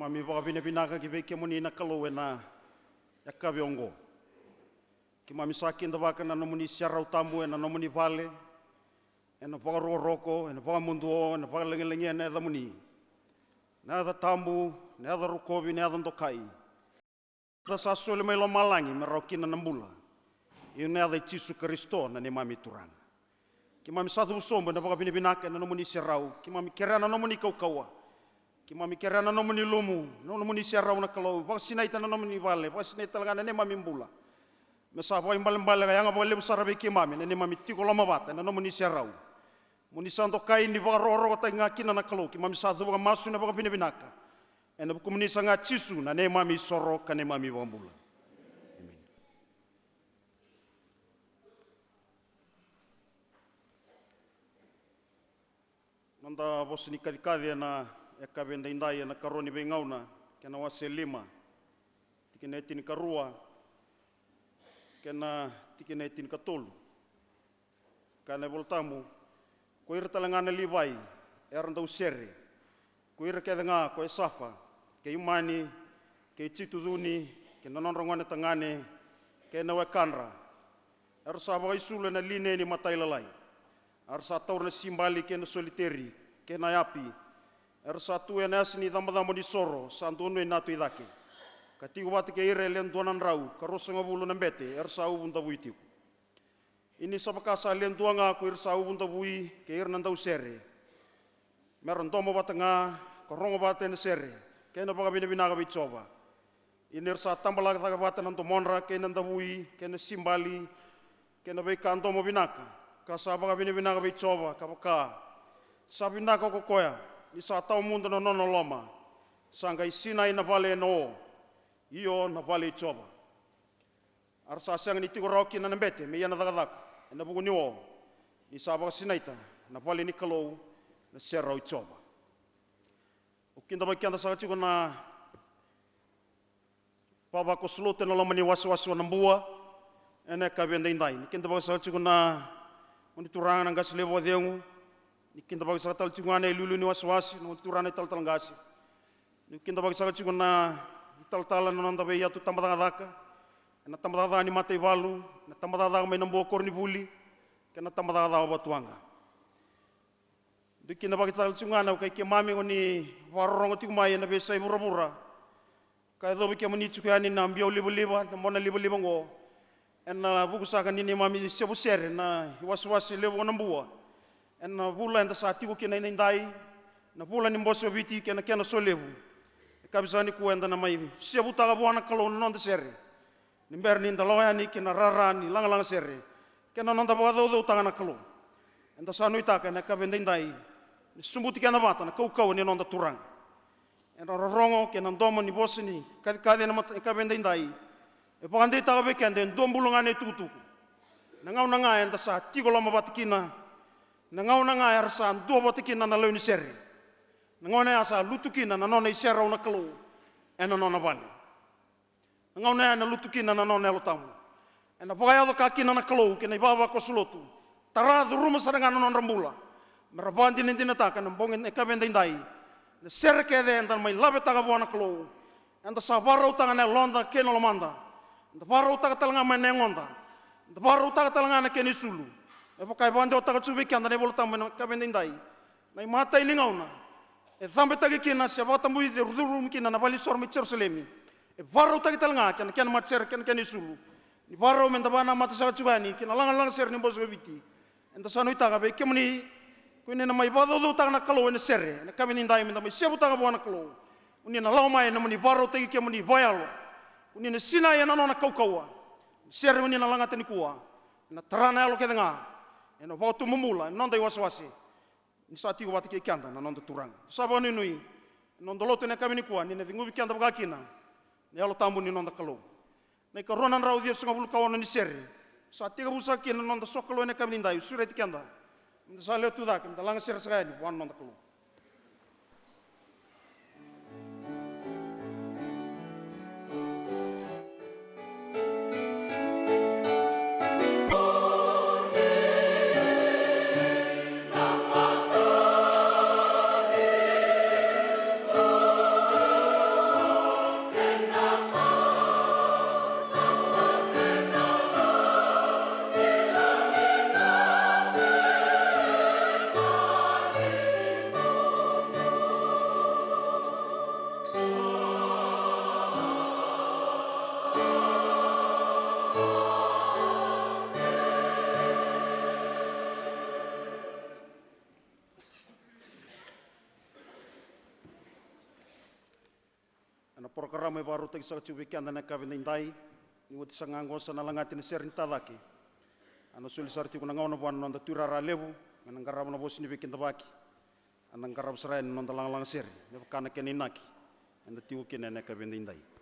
mami waka pinaka ki veke muni na kalau na yaka viongo. Ki mami saki nda waka na nomuni siarau tamu na nomuni vale. Na waka roko, na waka munduo, na waka lengi na da muni. Na da tamu, na da rokovi, na da ndokai. Da sa sole mai lo malangi merokina na mbula. Iyo na da Yesu Kristo na ni mami turang. Ki mami satu somba na waka pinaka na nomuni siarau. Ki mami kera na nomuni kaukawa. Ki mami kera na nomuni lumu, na nomuni siarau na kalau. Waka sinaita na nomuni vale, waka sinaita lagana ne mami mbula. Mesa waka imbale yang waka lebu sarabe ki mami, na ne mami tiko lama bata na nomuni siarau. Muni santo kai ni waka roro ta ngakina na kalau. Ki mami satu waka masu na waka pinaka. Ena buku muni sanga cisu na ne mami soro ka ne mami wambula. Amen. Nanda bos ni kadikadi na eka benda indai na karoni bengauna kena wase 5 tikina etin karua kena tikina etin katolu kana voltamu ko ir talangana livai eranda Sere ko ir kedanga ko safa ke imani ke chituduni ke nonongone tangane ke na wakanra arsa ba isule na line ni matailalai arsa taurna simbali ke na soliteri ke na yapi arsa tu ena asni dama di soro santuno inatu idake katigo bate ke ire len tuanan rau karosanga bulu nambete arsa ubunta buitiu ini sabakasa len tuanga ko irsa ubunta bui ke ir nandau Sere meron tomo batanga korongo bate na Sere ke na baka binaga bicoba ini irsa tambala ka bate nanto monra ke nanda bui ke na simbali ke na be kanto mo binaka kasaba ka binaga bicoba kapaka sabinaka ko koya ni sa tau mundo no nono loma sanga isina ina vale no io na vale choba arsa sang ni tigoroki na nambete me yana dagadak na bugu niwo ni sa ba sinaita na vale ni kalau na serau choba ukinda ba kianda sa chigo na baba ko slote no loma ni Wasewase na Nabua ene ka benda indai ni kinda ba sa chigo na oni turanga ngas levo dengu nikinda bagi sa tal cingane lulu ni Wasewase no turane tal ngasi nikinda bagi sa cingona tal no nanda be yatu tambada daka na tambada ni mate valu na tambada mai nambo korni buli kena tambada batuanga nikinda bagi tal cingana kai ke mami oni warongo tigmai na be sai mura kai do ke mani cukani na mbio liba na mona liba ngo en buku sa kan ni mami Sevu Sere na Wasewase levo na Nabua na bula enta sa tigo kena indai na bula ni mboso biti kena solevu kabisani ku enta na mai Sevu taga buana kalau non Sere ni berni enta loya ni kena rarani lang Sere kena non ta bado do taga na kalau enta sa nuita kena kabenda indai ni sumbuti kena bata na kau ni non ta turang enta rorongo kena ndomo ni bosni kade na kabenda indai e pande taga be kende ndombulungane tutu na ngau na enta sa tigo lama batkina nangau nanga arsan dua botikina na leuni Sere nangone asa lutukina na nona Sere na kalau ena nona vale nangau na lutukina na nona lotamu ena pagaya do kakina na kalau kena baba ko Lotu taradu ruma saranga nona rambula merabandi nintina taka na bongin ekabenda indai na Sere kede enta mai labe taga bona kalau enta sa varau tanga na londa kena lomanda enta varau taga talanga mai nengonda enta varau taga talanga na keni sulu e pokai bande otaka tsubi kanda ne volta mena kabenda indai nai mata ilingauna e thambe tagi kina se vota mui de rurum kina na vali sormi Jerusalem e varo tagi talanga ken matser ken isulu ni varo men tabana mata sa tsugani kina lang ser ni boso biti enta sanu itaga be kemni kuine na mai vado do tanga kalo ne Sere ne kabenda indai men mai Sevu tanga bona kalo uni na law mai na muni varo tagi kemni voyalo uni na sina ya na nona kaukawa Sere uni na langa tani kuwa na tarana lo kedanga eno votu mumula nonda Wasewase ni sati wati ke kanda na nonda turang saboni nui nonda Lotu ne kamini kwa ni ne vingu kanda bagakina ne alo tambu ni nonda kalau ne karonan rau dia sunga bulu kawana ni Sere sati ga busaki na nonda sokolo ne kamini ndai sure ti kanda nda sale tu dak nda langa Sere sagani wan nonda kalau programa e baru tagi sa tsubikan na kabindai ni wati sangango sa nalangati ni Sere talaki ano suli sarti kuna ngau na buan nonda turara levu nang garab na bos ni bikin tabaki anang garab serain nonda lang Sere ne kana keninaki anda tiu kene kabindai.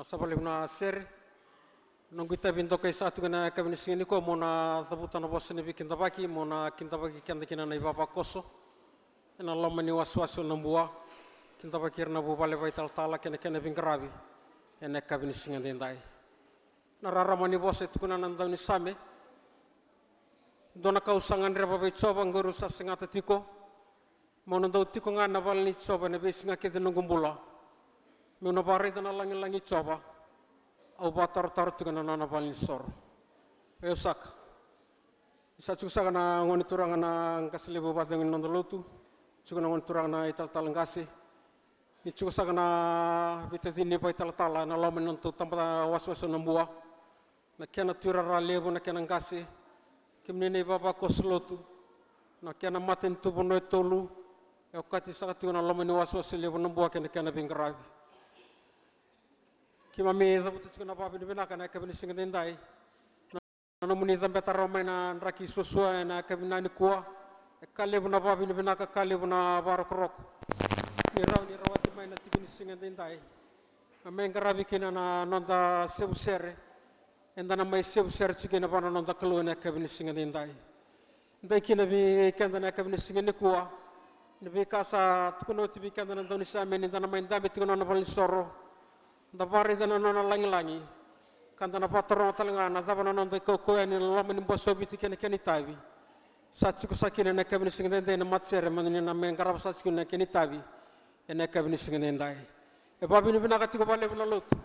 Nasabali na Sere nung kita binto kay sa atuna kabinisingin ko mona tabutan na boss ni Kintabaki mona Kintabaki kanda kina na ibaba koso na lamani Wasewase Nabua Kintabaki na bubale vital tala kena kena bingarabi ene kabinisingin dendai nararamani boss itu kuna nanda ni same dona kausangan reba be coba nguru sa singata tiko mona do tiko ngana bal ni coba ne be singa kete nungumbula me una barita na langi coba au batar tu kana nana balin sor e saka isa saka na ngoni turanga na kaslebu bateng non Lotu chuka na ngoni turanga na ital talangasi ni chuka saka na bitetini pa ital tala na lamen non tu tampa Wasewase Nabua na kena turara lebu na kena ngasi kimnene baba koslotu na kena maten tu bono tolu e kati saka tu na lamen Wasewase lebu Nabua kena bingarabi kima me zabutu chuka na babi ni benaka na kabini singendai na muni zambe taroma na raki sosua na kabina ni kuwa kalebu na babi ni benaka kalebu na barakrok ni rawati mai na tikini singendai na mengarabi kina na nonda Sevu Sere enda na mai Sevu Sere chuka na bana nonda kalo na kabini singendai ndai kina bi kenda na kabini singeni kuwa ni bi kasa tukuno tibi kenda na doni same ni na mai ndambe tukuno na balin soro da bari da nona langi kanda na patro talanga na da bana nonda ko ni lamani boso biti kene tabi satchu ko sakine na kabini singende na matsere manini na men garab satchu na kene tabi ene kabini singende ndai e babi ni bina katiko bale bula Lotu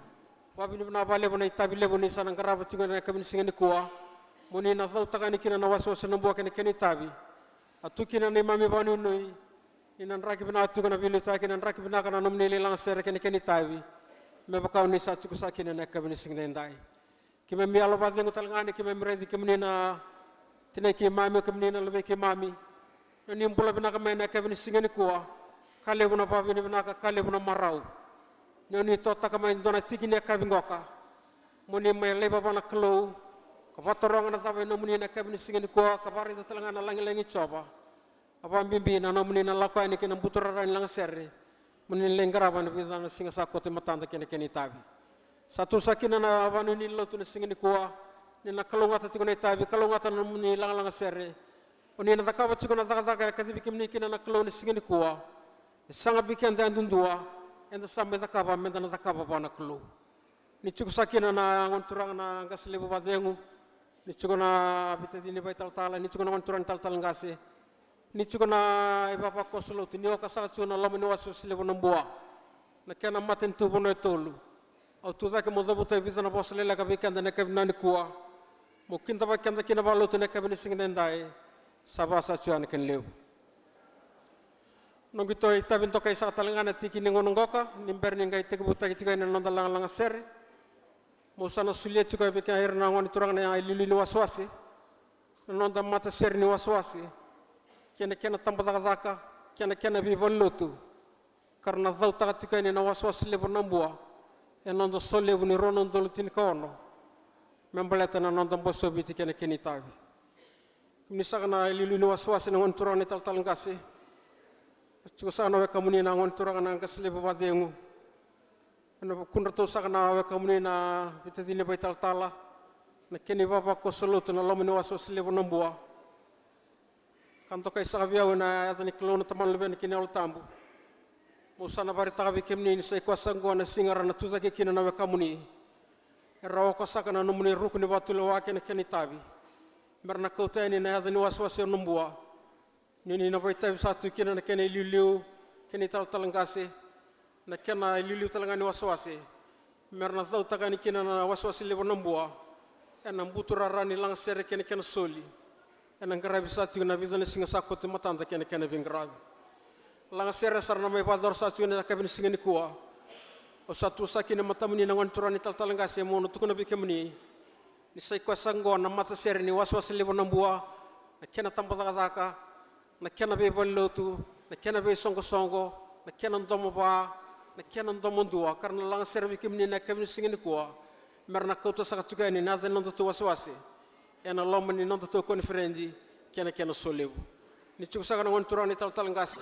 babi ni bina bale buna tabi le buni sana garab tingo na kabini singende kuwa muni na thau takani kina na Wasewase Nabua kene tabi atukina ni mami banu noi ina raki bina atukana bilu ta kina raki bina kana nomni le langsere kene tabi me bakau ni sa chuku sakina na kabini singendai kime mi alo bateng talngani kime mredi kime na tine ki mami kime na lebe ki mami no ni mbula bina kame na kabini singeni kuwa kale buna babi ni bina kale buna marau no ni tota kame dona tikini kabingoka muni me leba bana klo ka patorong na tabe no muni na kabini singeni kuwa ka bari talngana langi coba apa bimbi na no muni na lakwa ni kina buturara lang serre muni lenggara na bida na singa sakote matanda kene tabi satu sakina na banu ni Lotu na singini kuwa ni na kalungata tikone tabi kalungata na muni lang Sere oni na takawa tikona taka kadibi kimni kina na kalo ni singini kuwa sanga biken dan dundua enda sambe takaba menda na takaba bana kalo ni chuku sakina na ngonturang na gaslebu badengu ni chuku na bitetini baital tala ni chuku na ngonturang tal ngase ni chuka na ibaba koslotu ni oka saka chuka na lamani Wasewase lebu Nabua na kena maten tu bono tolu au tu zake mo zabuta visa na bosle la kabe kanda na kabina ni kuwa mo kinta ba kanda kina ba Lotu na kabini singendai sabasa chuka na ken lebu no gito itabin to kay sa talangana tiki ni ngonongoka ni berni ngai tekebuta kitika ni nonda lang Sere mo sana sulia chuka be kair na ngoni turang na ilili ni Wasewase nonda mata Sere ni Wasewase kena tampa taka kena bi Lotu karena zau taka tika ni na Wasewase lebu Nabua e nondo solebu ni rono ndolo tin kaono membaleta na nondo boso biti kene tabi ni saka na lilu ni Wasewase na ngontura ni tal ngasi chuko sana we kamuni na ngontura na ngas lebu badengu ana kunra to saka na we kamuni na bitadine baital tala na kene baba ko Lotu na lamani Wasewase lebu Nabua kanto kay sakabyaw na atani klono taman leben kini al tambu musana bari takabi kemni ni sai kwasango na singara na tuzake kina na wekamuni rawo ko sakana no muni rukni batul wa kene tabi merna kota ni na atani Wasewase Nabua ni na baita satu kina na kene liu kene tal ngase na kena liu talangani Wasewase merna zau takani kina na Wasewase lebu Nabua ena mbuturara ni lang Sere kene soli ena ngarabi satu na bizana singa sakote matanda kene bingarabi lang Sere sarna mai bazar satu na kabini singeni kuwa o satu sakine matamuni na ngontura ni tal ngase mo no tukuna bikemni ni sai kwa sango na mata Sere ni Wasewase lebu Nabua na kena tambata taka na kena be Lotu na kena be songo na kena ndomo ba na kena ndomo ndua karna lang Sere bikemni na kabini singeni kuwa merna kota saka tukani na den ndo Wasewase ena lomani non to konferendi kena solebu ni chuko saka na ngontura ni tal ngas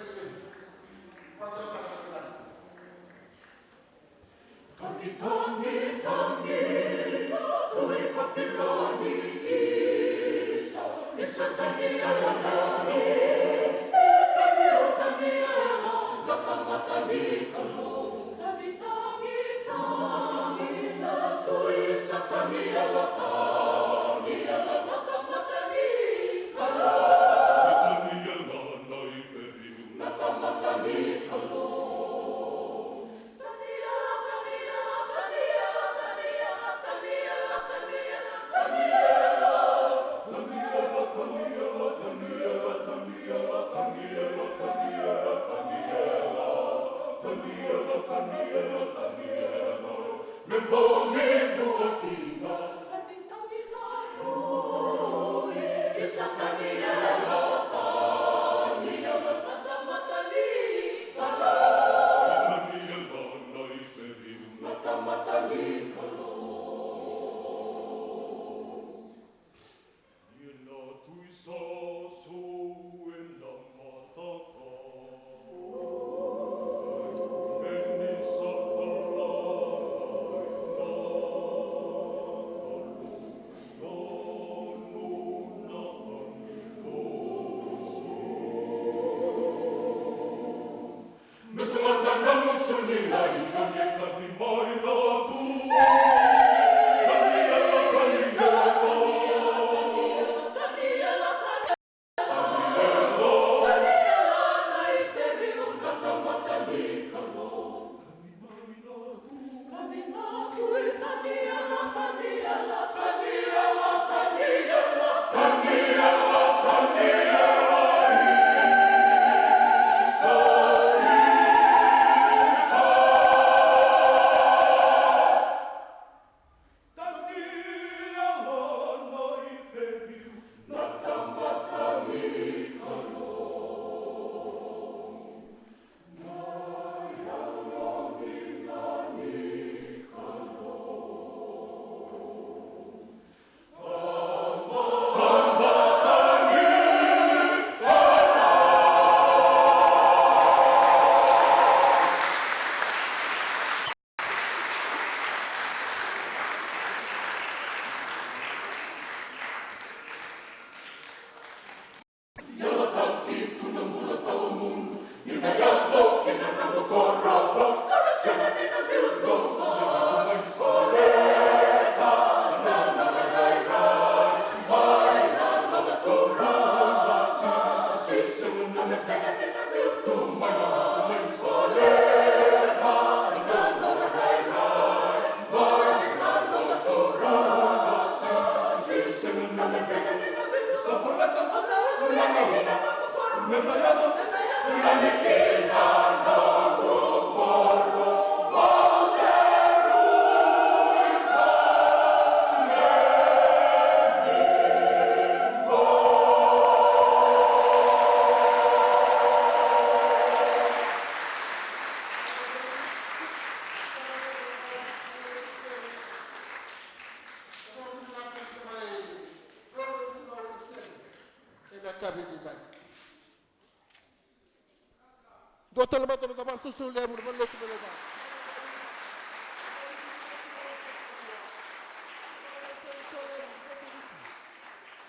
Dota lama tu dapat susul dia pun Lotu meleda.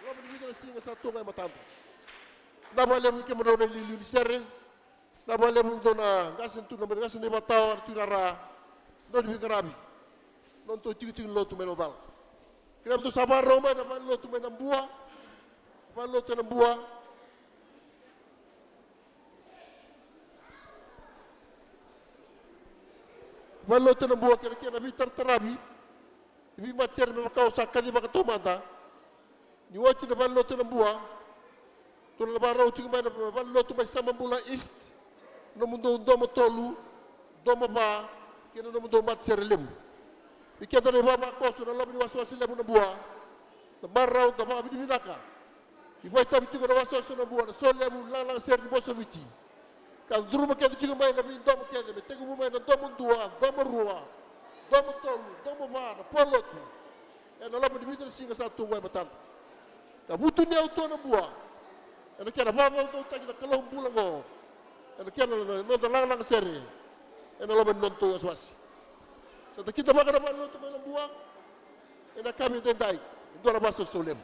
Lalu dividir singa satu ngai matanta. Nabua lemu ke menurut lili Sere. Nabua lemu dona gasen tu nomor gasen ni batawar tu rara. Non di karabi. Non tu tinggi Lotu melodal. Kenapa tu sabar Roma dapat Lotu menambua. Dapat Lotu menambua. Walau tu Nabua kira-kira nabi terterabi, nabi macam memang kau sakit di bawah tomata. Ni waktu nabi walau tu Nabua, tu nabi rau tu kemana? Walau tu macam mula east, namun doma tolu, doma ba, kena namun doma macam lemu. Ikan tu nabi bapa kau sudah lalu Wasewase lemu Nabua, nabi rau nabi abi di binaka. Ibu itu tu kena Wasewase Nabua, so lemu lang ser di bawah Sovici. Kalau dulu makan tu juga main nabi dom makan, tapi tengok main dom dua, dom rua, dom tolu, dom mana, polot. Yang dalam dividir singa satu ngai matan. Kalau butuh ni auto Nabua, yang kena bawa auto tak kena kalau pulang go, yang kena nonton lang Sere, yang dalam nonton Wasewase. Setelah kita makan dapat Lotu Nabua, yang kami tentai, itu ada bahasa solem.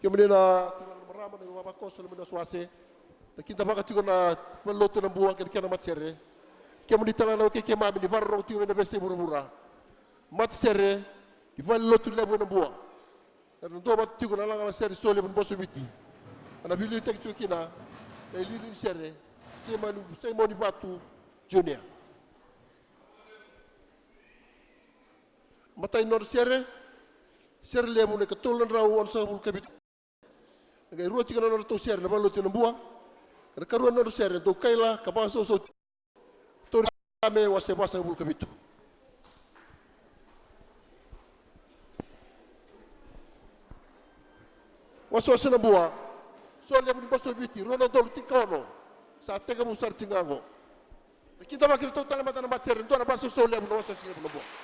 Kemudian merama dengan bapa kos dalam Wasewase. Kita baca juga na Lotu Nabua kena mat Sere. Kemudian tangan ke mami di baru tu yang besi murah-murah. Mat Sere di Lotu Nabua. Dan dua mat juga na lang Sere sole pun bosu biti. Ana bilu tek cukina. Dari lili Sere. Saya mau batu Junior. Matai nor Sere. Sere lemu ne ketulan rawu on sabul kabit. Ngai ruo tika nor to Sere na Lotu Nabua. Kada karuan nor Sere to kaila kapaso so to ame Wasewase sabul kabit. Wasewase Nabua. So lemu ni boso biti rono dolu tikono. Sa tega musar cingango. Kita makir to tala mata na Sere to na baso so lemu no Wasewase Nabua.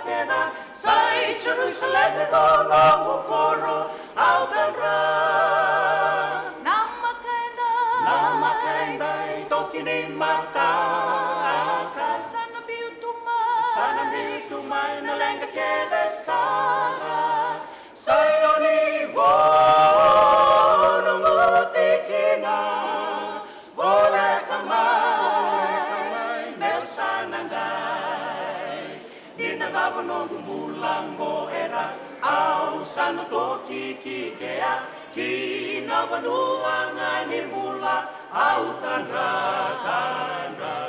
tena sai Jerusalem go longo koro autanra Namakaenda itokini mata sana biutuma inalenga kede sana sayoni nungutikina boleh kamai mesanangai dinagabo nong mulango era au sana toki kikea kinabanuangan mula au tanra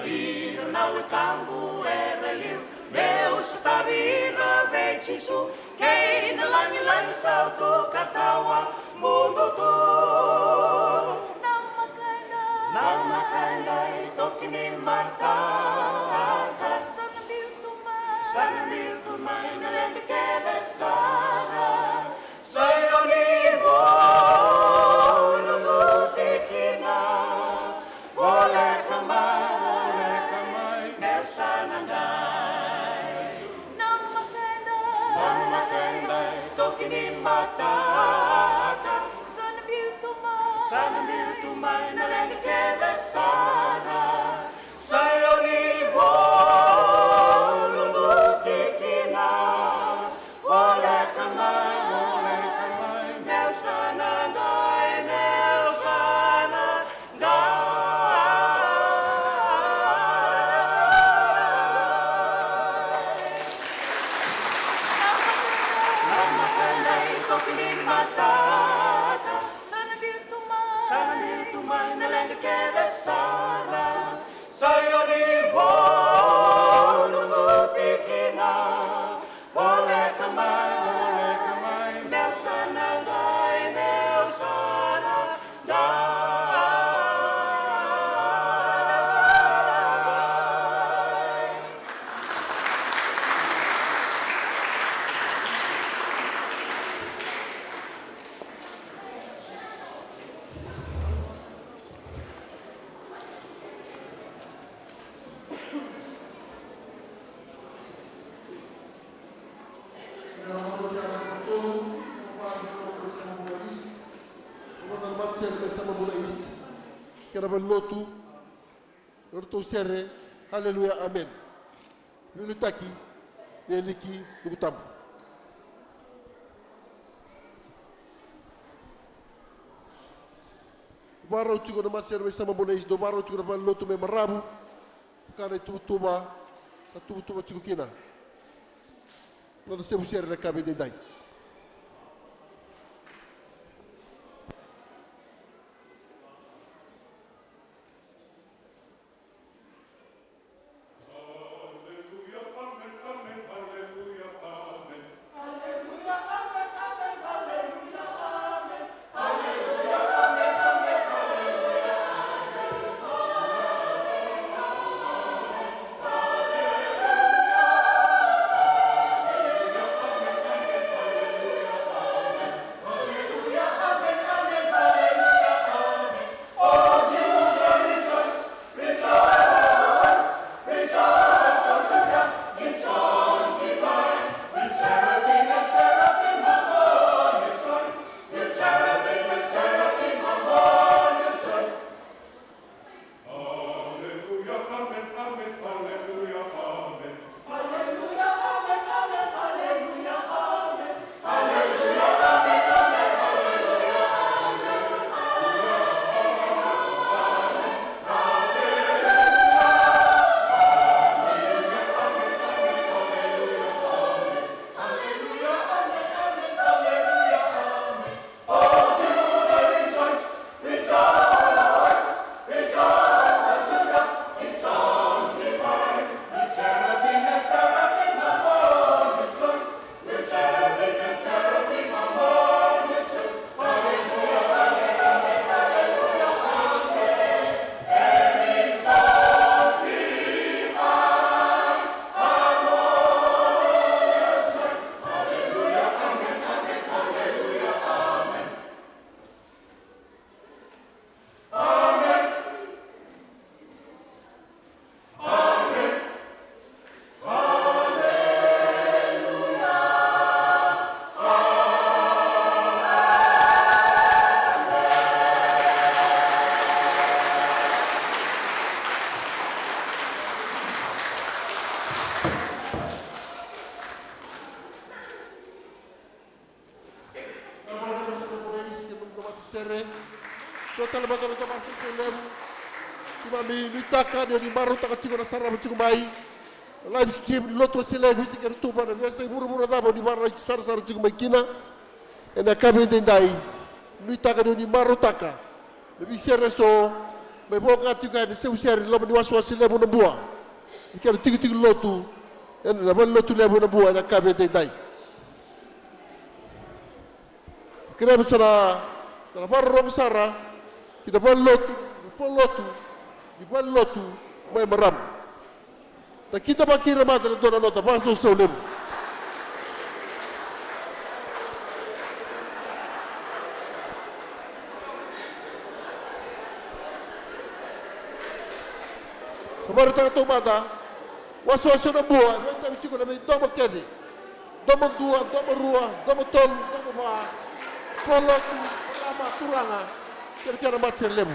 irnawe kambu ereliu Deus tabira bechisu kei na langi sautu katawa mundo tu Namakaenda itokini mata sana biltuma inalenge kede sana sayoni nungutikina boleh kamai mesanangai Namakaenda itokini mata sana biltuma inalenge kede sana sayoni nungutikina boleh kamai mesanangai Namakaenda itokini mata sana biltuma inalenge kede sana sayoni nungutikina boleh kamai mesanangai Lotu, Sere, Hallelujah, Amen. Yulitaki, Neliki, Lukutambu. Baro chuko na matser sama bona is do baro chuko na Lotu me marabu. Kana tuba, sa tuba chuko kina. Nada Sevu Sere na kabe de dai. Sere. Total batalo to masa Levu. Timami nitaka ni maru taka tiko na sara mtiku mai. Livestream Lotu Levu tika tuba na biasa mura dabo ni maru sara tiko mai kina. Ena kabe dendai. Nitaka ni maru taka. Levi Sere so me boga tika ni Sevu Sere lobo ni Wasewase Levu Nabua. Tika tiko Lotu. Ena na Lotu Levu Nabua ena kabe dendai. Kira besara na barro sara kita Lotu di Lotu mai maram. Ta kita bakira mata na dona nota paso so lem. Samara ta to mata Wasewase Nabua meta bichiko na domo kedi. Domo dua, domo rua, domo tol, domo ba. Lotu lama turanga kira mata lem.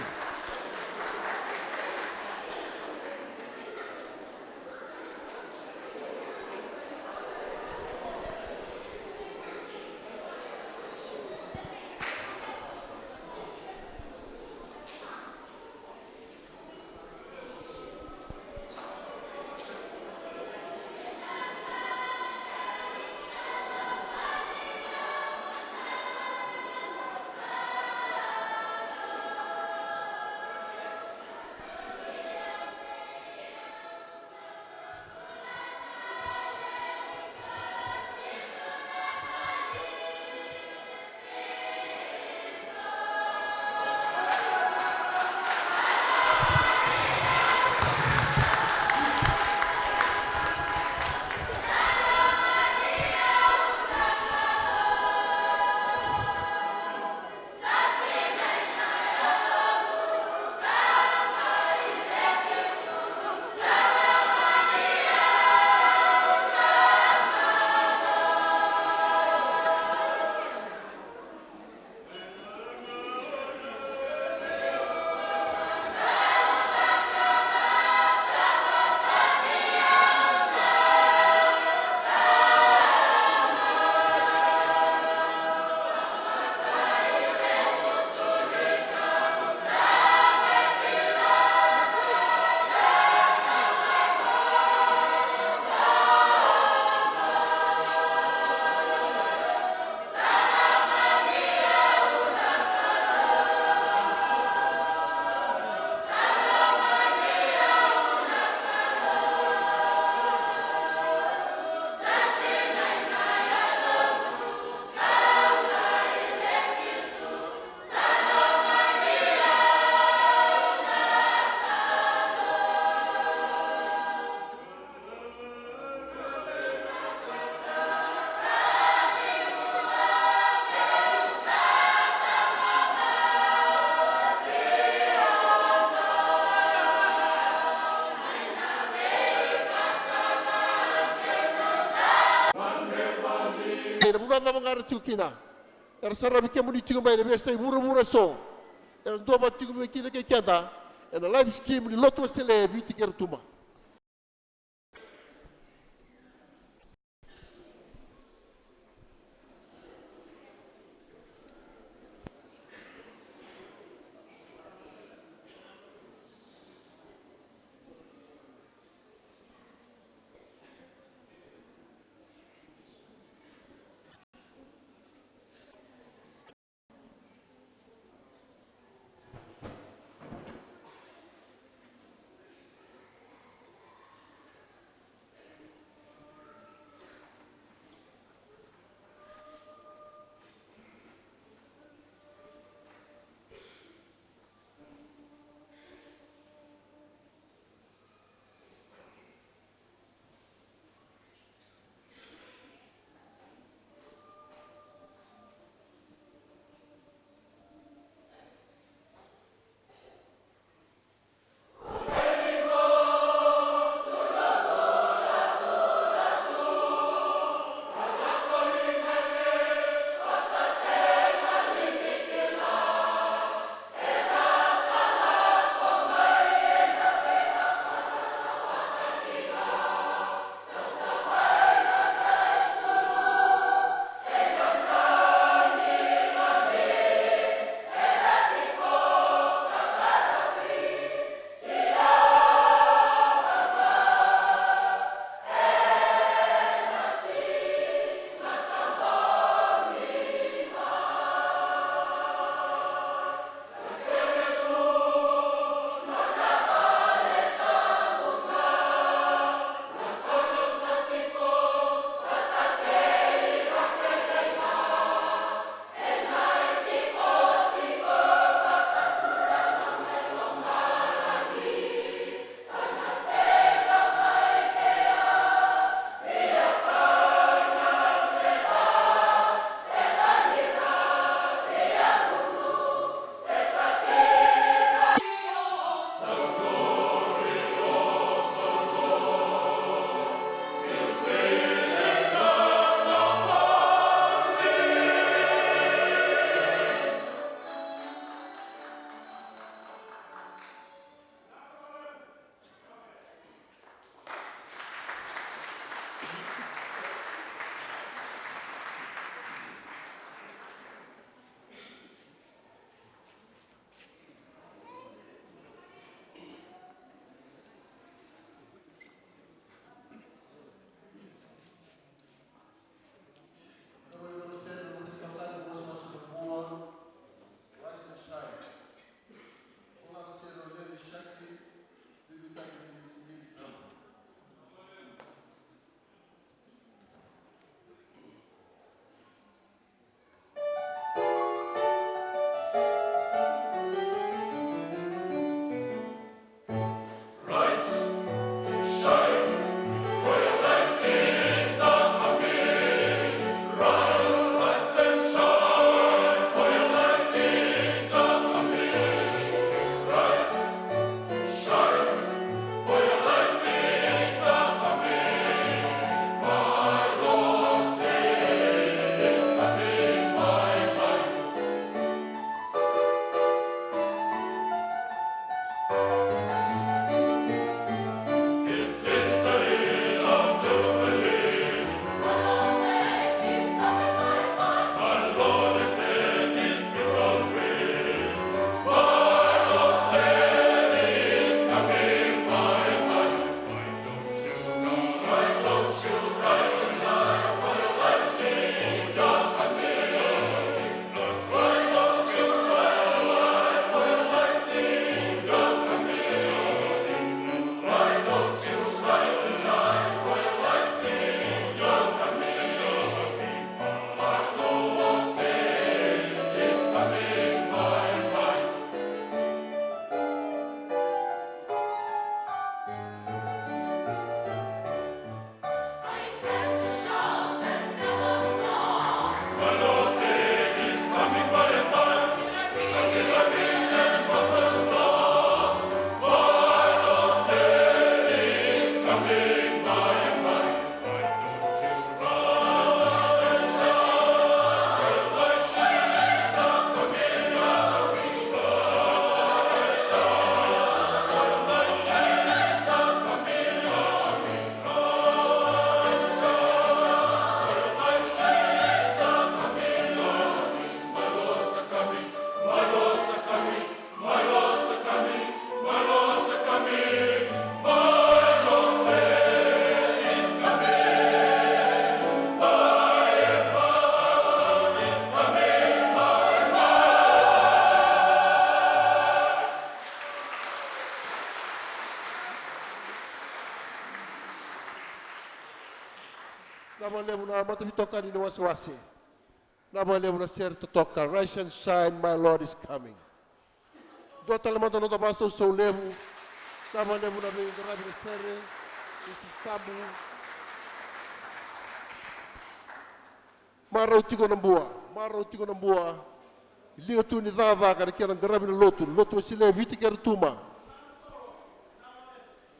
Muna mangar tukina. Sara bike muni tigo mai besa mura so. Do ba tigo me kina ke kenda. Live stream ni Lotu Levu tika tuma. mata vitoka ni Wasewase. Nabua levo na Sere totoka. Rise and shine, my Lord is coming. Dua talamata no tabasa usau levo. Nabua levo na bem garabi na Sere. Esse tabu. Mara utiko na Nabua. Liga tu ni dada kana kera garabi na Lotu. Lotu sile viti kera tuma.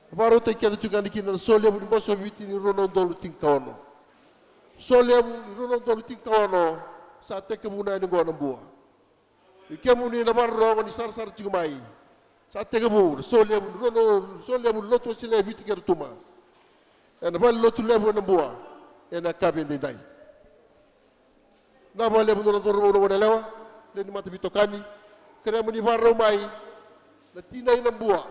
Baru te kera tu kana kina sole bu boso viti ni rono dolu tinkaono. Sole bu rono dolu tinkaono sa te ke muna ni gona Nabua. Ike muni na barro ni sar tigumai. Sa te ke bu sole bu rono sole bu Lotu sile viti kera tuma. Ena bal Lotu levo na Nabua. Ena kabe ndai. Nabua levo no doro no lewa. Leni mata vitokani kena muni varro mai na tinai Nabua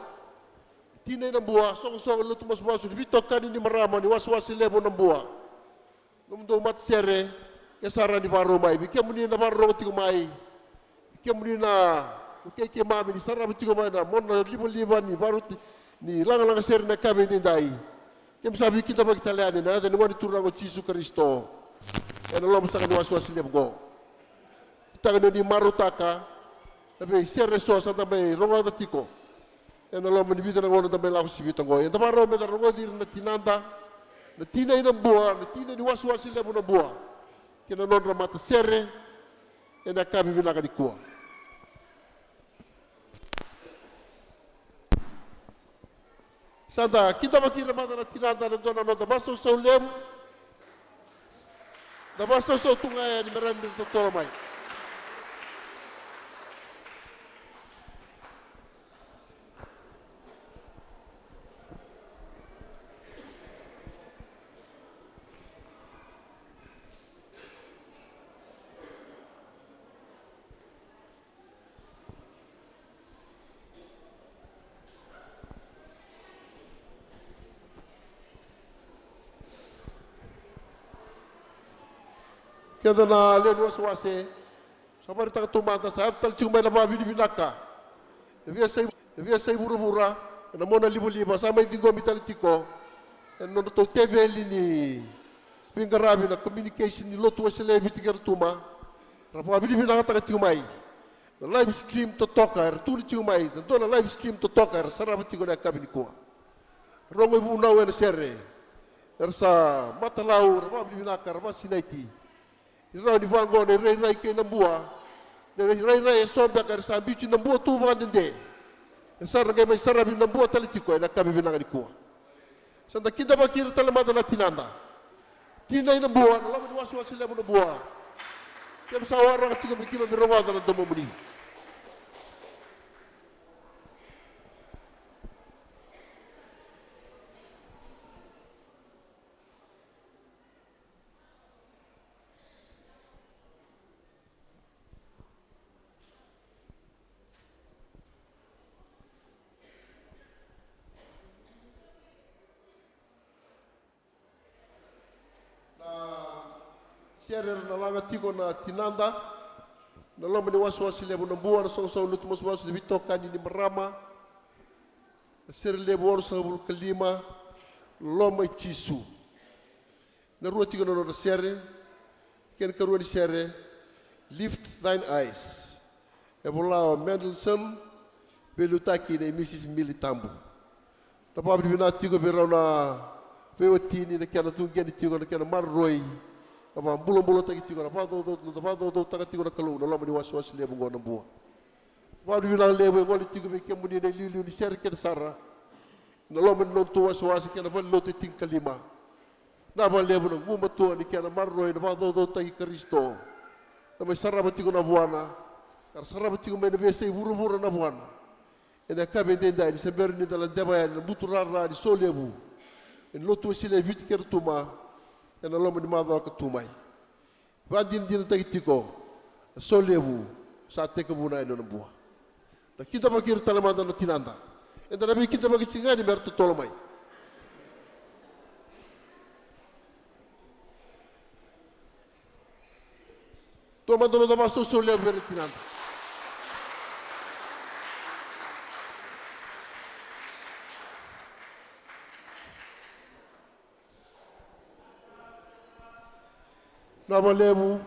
song Lotu mas vitokani ni marama ni Wasewase levo Nabua nomdo mat Sere ke sara ni varro mai ke muni na varro tigo mai ke muni na ke mami ni sara tigo mai na mon liba ni baru ni langa Sere na kabe ndai ke msavi kita bagi taliani na de ngoni turango Yesu Kristo ena lo msaka ni Wasewase levo go tangano ni marutaka tapi Sere so sa tabe rongo da tiko ena lo mani vida ngono tabe la si vita ngo enda baro me da rongo dir na tinanda na tina ina Nabua na tina ni Wasewase levo Nabua kena non ramata Sere ena kabi vina ka dikua santa kita makira mata na tinanda na dona no da baso so levo da baso so tunga ni merandi to tolomai Kaya na leno Wasewase, sabar tak tumata saat tal cuma na babi di binaka. Devia say bura-bura, na mona libo-liba sama itingo mitalitiko, no to tebeli ni pingarabi na communication ni Lotu wasele bitigar tuma. Rapabi di binaka tak tumai. Na live stream to tokar, tu ni tumai, na live stream to tokar, sarap tigo na kabiniko. Rongo ibu nawe na Sere, ersa matalau, rapabi di binaka, rapabi sinaiti. Ira di bango ne rai ke Nabua. De rai sombe kar sambi ci Nabua tu vandende. Sar ngai mai sarabi Nabua talitiko na kabi binanga diko. Sanda kita bakir talamada na tinanda. Tinai Nabua na lamu Wasewase levo Nabua. Kem sawara ka tiga mikima mirawada na domo muni. Sere na langa tiko na tinanda na lomba ni Wasewase levo Nabua na song Lotu mas vitokani ni marama na Sere levo ono sa kelima lomba Yesu na rua tiko na Sere ken karua ni Sere lift thine eyes ebola Mendelssohn belutaki na Mrs. Militambu tapab di bina tiko berau na pewatini na kena tunggen tiko na kena marroi apa bulo tak itu kan apa do tak itu kan kalau dalam ni Wasewase levo ngona Nabua. Baru bilang levo ngoli tiga bekem muni na lilu ni Sere ke sara. Dalam ni nontu Wasewase ke na Lotu tingkal lima. Na ba levo na nguma tu ni ke na marroi na ba do tak Kristo. Na mai sara batigo na buana. Kar sara batigo me na bese buru na buana. Ena ka bendenda ni sember ni dalam debaya na buturara ni solevu. En Lotu sile vit kertuma. Ena lomba ni madho ka tumai. Bandin din tagitiko. Solevu sa te ka buna ino Nabua. Ta kita bakir talamada na tinanda. Enda nabi kita bagi singani merto tolomai. Tomando no damaso solevu mer tinanda. Nabua levu.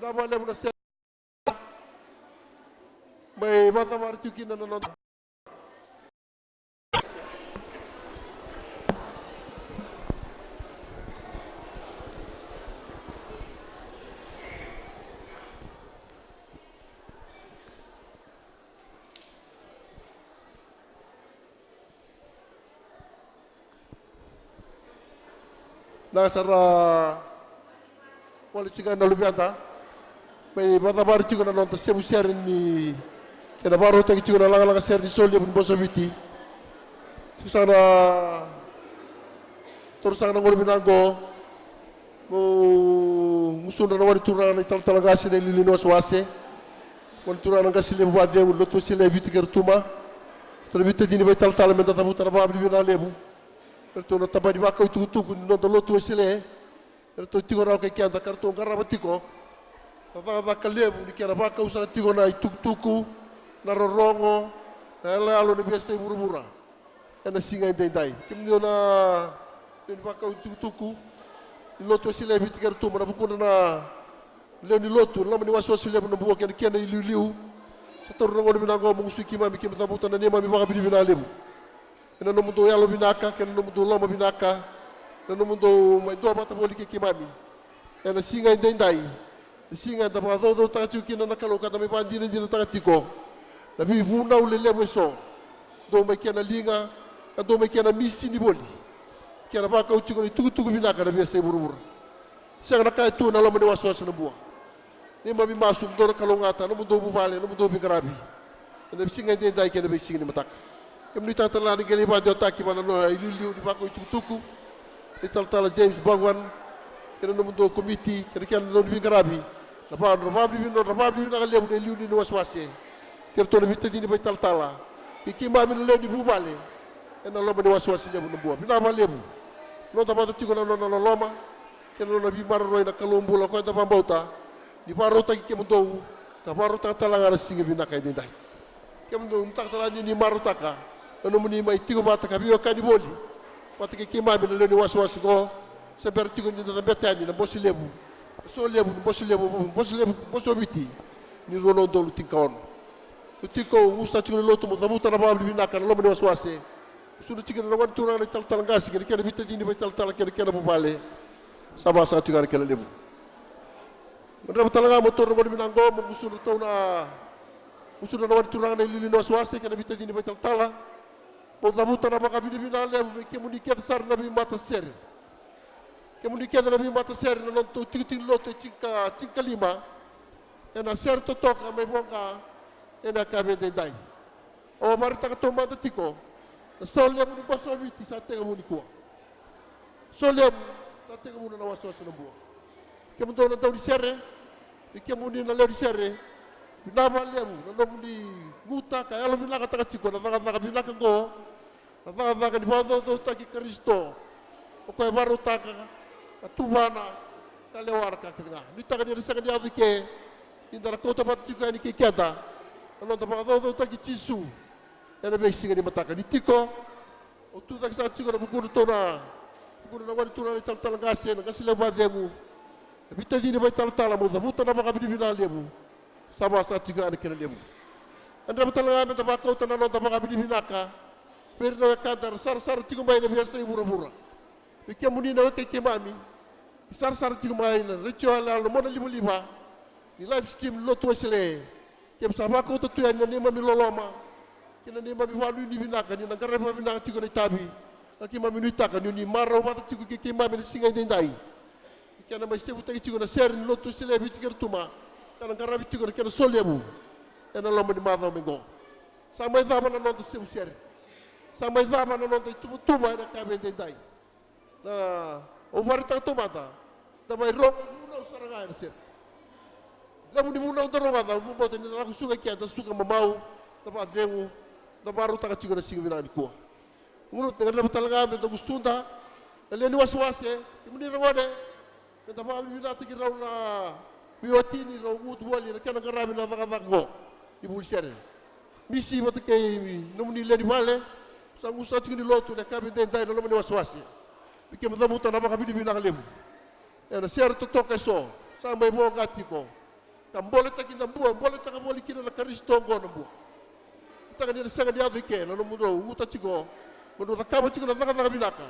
Nabua lebu na Sere. May bata maritukin na nanonood. Nasara wala chiga na lubianta may bata bar chiga na nonta Sevu Sere ni kena baro tagi chiga na langa Sere di solya bun boso biti susana torusang na ngol binango mo musunda na wali turana tal talagasi na lilino Wasewase wali turana ngasile buade Lotu sile biti kertuma terbitte dini bay tal tal menda tabuta na babli bina lebu Erto na tabadi baka utukutuku no do Lotu sile erto tigo raw kay kanda karto garaba tiko tata kalebu ni kera baka usa tigo na tukutuku na rorongo na lalo ni bese burubura ena singa indai kimno na ni baka utukutuku ni Lotu sile biti karto na bukuna na leni Lotu lamani Wasewase sile no buwa kena liu sa torno ni binango musu kimami kimta buta na nema mi baka bidi binalebu ena no mundo yalo binaka kena no mundo loma binaka no mundo mai do bata boli ke kimami ena singa indai singa da ba do ta chu kina na kalo ka da mi pandi ni ta tiko na bi vuna ule lewe so do mai kena linga do mai kena misi ni boli kena ba ka uchi ko ni tugu binaka da bi se burubur sa na ka tu na loma ni Wasewase na bua ni ma bi masuk do kalo ngata no mundo bu bale no mundo bi garabi ena singa indai kena bi singa ni matak Kami tata la ni geli ba jota ki bana no iliu di bako tuku di tala James Bangwan kena no mundo komiti kena no bi garabi na ba bi na lebu de liu ni Wasewase kena to no bitte dini bay tala ki ma mi le di bubale ena lo ni Wasewase lebu no bua bina ba lebu no ta ba tiko na no loma kena no bi marro na kalombo la ko ta bambota di baro ta ki mundo ta baro ta tala ngara singa bina kay dindai kemdo umtak tala ni marro taka no muni mai tigo bata ka biyo kani boli pati ke kima bi le ni Wasewase go se ber tigo ni da betani na bosi lebu boso biti ni rono dolu tinkon tiko usa tigo Lotu mo zabuta na babli binaka lo ni Wasewase sunu tigo na wan turana tal ngasi ke kene bitte dini bay tal kene bu bale sama sa tigo kene lebu ndra talanga mo torno mo binango mo usunu tawna usunu na wan turana ni Wasewase kene bitte dini bay tal Pos labuta na baka bini lebu ke muni ke sar na bi mata Sere ke muni ke na bi mata Sere na non to ting Lotu cinka lima ena Sere to toka me bonga ena ka bende dai o marita ka to mata tiko so lebu ni boso viti sa tega muni ko so lebu sa tega muni na Wasewase na bua ke mun do na do Sere ke muni na lebu Sere Nabua lebu na no muni muta ka yalo binaka taka tiko na taka binaka go Nada ni bado do taki Kristo. O ko baro taka atubana kalewar ka kinga. Ni taka ni risa ni adu ke ni dara kota patu ka ni kekeda. Ano da bado do taki Jisu. Ena be singa ni mataka ni tiko. O tu taka sa tiko na bukuru tona. Bukuru na wani tona ni tal ngase na ngase leba demu. Bita dini bay tal mo da buta na baka bidi final lebu. Sama sa tiko ani kena lebu. Andra betal ngame da baka kota na no da baka bidi finaka. Perna kadar sar tigo mai na biasa bura-bura. Bikin muni na ke mami. Sar tigo mai na ritual al mona liba. Ni Livestream Lotu sile. Kem sabako to tuya ni mami loloma. Kina ni mami walu ni binaka ni nangare mami binaka tigo ni tabi. Aki mami ni taka ni maro bata tigo ke mami ni singa ndai. Bikin na mai Sevu tagi tigo na Sere Lotu sile bitikir tuma. Kana ngara tigo na solyabu. Ena loma ni madha mengo. Sama idha na no Sevu Sere. Sama idama na nonto tuba na kabende dai na o warta tomata da mai ro no saranga Sere lamu ni muna ndo roga da mo bote ni la suga kia da suga mamau da ba dengu da baru ta tigo na singa bina ni ko uno te na talga me do gustunda le ni Wasewase imuni rawade da ba mi bina tigi raw na biotini raw mut wali na kana garabi na da go ibul Sere misi bote kay no ni le ni vale sangu sa tigi Lotu na kabende dai no ni Wasewase bikem da buta na baka bidi bina lebu ena Sere to toke so sa mai bo gatiko Kambole taki Nabua, mbole taka moli kina na Kristo ngo Nabua. Kita kan sanga dia tu ke, na mudo uta chigo, mudo takama chigo na taka binaka.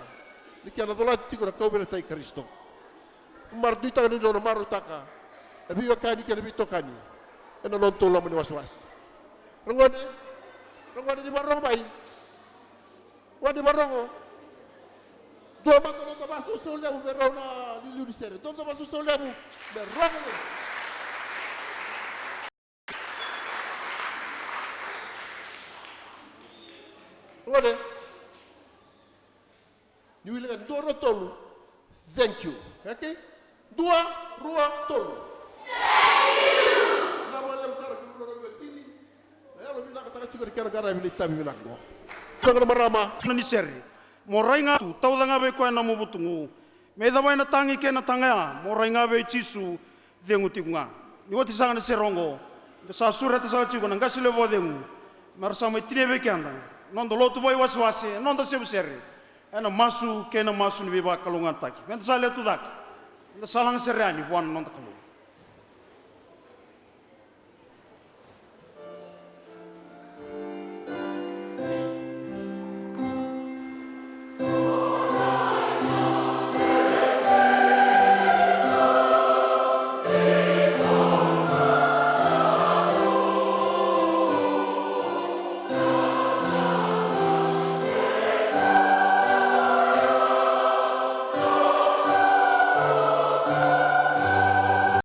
Nikia na dola chigo na kau bela tai Kristo. Mardu taka ni dona maru taka. Nabi wakani ke nabi tokani. Ena nonto la mani waswas. Rongone di barong bai. Wadi barongo. Dua mata nonto basu solya bu berona di liu di Sere. Nonto basu solya bu berongo. Rongone. Ni wilangan dua tolu. Thank you. Okay? Dua, rua, tolu. Ni Sere mo rainga tu tau langa be ko na mo butungu me da na tangi ke na tanga mo rainga be chisu dengu tinga ni woti sanga na serongo de sa sura ta sa chi ko na ngasile bo dengu mar sa mo tine be kanda non do Lotu boy Wasewase non do Sevu Sere ana masu ke na masu ni be ba kalungan taki men sa le tu dak na salang Sere ani bon non ta kalu